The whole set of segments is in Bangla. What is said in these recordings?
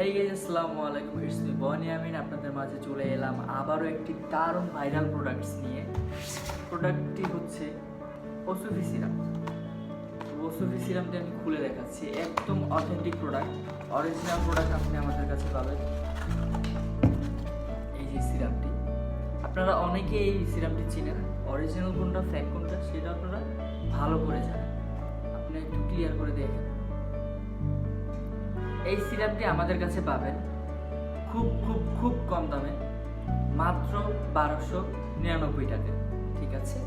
এই গাইস আসসালামু আলাইকুম, ইটস মি বনি আমিন। আপনাদের মাঝে চলে এলাম আবারও একটি দারুণ ভাইরাল প্রোডাক্টস নিয়ে। প্রোডাক্টটি হচ্ছে ওসুফি সিরাম। ওসুফি সিরামটি আমি খুলে দেখাচ্ছি, একদম অথেন্টিক প্রোডাক্ট, অরিজিনাল প্রোডাক্ট আপনি আমাদের কাছে পাবেন। এই যে সিরামটি, আপনারা অনেকে এই সিরামটি চিনেন, অরিজিনাল কোনটা ফেক কোনটা সেটা আপনারা ভালো করে জানেন। আপনি একটু ক্লিয়ার করে দেখেন। এই সিরাপটি আমাদের কাছে পাবেন খুব খুব খুব কম দামে, মাত্র 1299 টাকা। ঠিক আছে,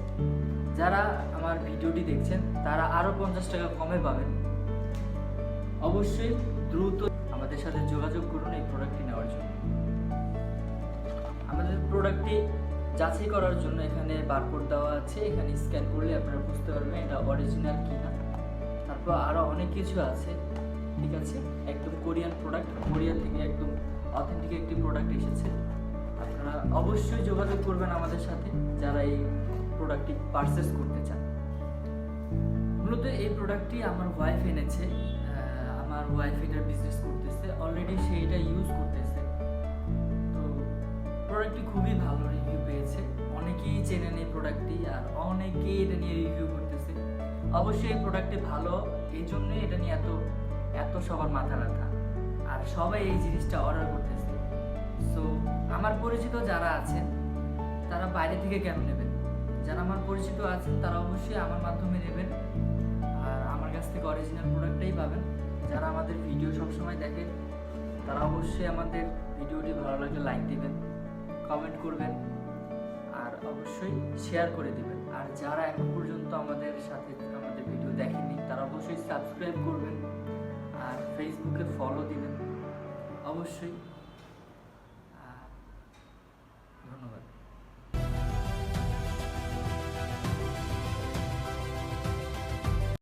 যারা আমার ভিডিওটি দেখছেন তারা আরও 50 টাকা কমে পাবেন। অবশ্যই দ্রুত আমাদের সাথে যোগাযোগ করুন এই প্রোডাক্টটি নেওয়ার জন্য। আমাদের প্রোডাক্টটি যাচাই করার জন্য এখানে বারকোড দেওয়া আছে, এখানে স্ক্যান করলে আপনারা বুঝতে পারবেন এটা অরিজিনাল কিনা। তারপর আরও অনেক কিছু আছে। ঠিক আছে, একদম কোরিয়ান প্রোডাক্ট, কোরিয়া থেকে একদম অথেন্টিক একটি প্রোডাক্ট এসেছে। আপনারা অবশ্যই যোগাযোগ করবেন আমাদের সাথে যারা এই প্রোডাক্টটি পারচেস করতে চান। মূলত এই প্রোডাক্টটি আমার ওয়াইফ এনেছে। আমার ওয়াইফ এটা বিজনেস করতেছে, অলরেডি সে এটা ইউজ করতেছে। তো প্রোডাক্টটি খুবই ভালো রিভিউ পেয়েছে, অনেকেই চেনেন এই প্রোডাক্টটি আর অনেকেই এটা নিয়ে রিভিউ করতেছে। অবশ্যই এই প্রোডাক্টটি ভালো, এই জন্যই এটা নিয়ে এত সবার মাথা ব্যথা আর সবাই এই জিনিসটা অর্ডার করতেছে। সো আমার পরিচিত যারা আছেন তারা বাইরে থেকে কেন নেবেন? যারা আমার পরিচিত আছেন তারা অবশ্যই আমার মাধ্যমে নেবেন আর আমার কাছ থেকে অরিজিনাল প্রোডাক্টটাই পাবেন। যারা আমাদের ভিডিও সবসময় দেখেন তারা অবশ্যই আমাদের ভিডিওটি ভালো লাগলে লাইক দিবেন, কমেন্ট করবেন আর অবশ্যই শেয়ার করে দিবেন। আর যারা এখন পর্যন্ত আমাদের সাথে আমাদের ভিডিও দেখেননি তারা অবশ্যই সাবস্ক্রাইব করবেন আর ফেসবুকে ফলো দিবেন অবশ্যই।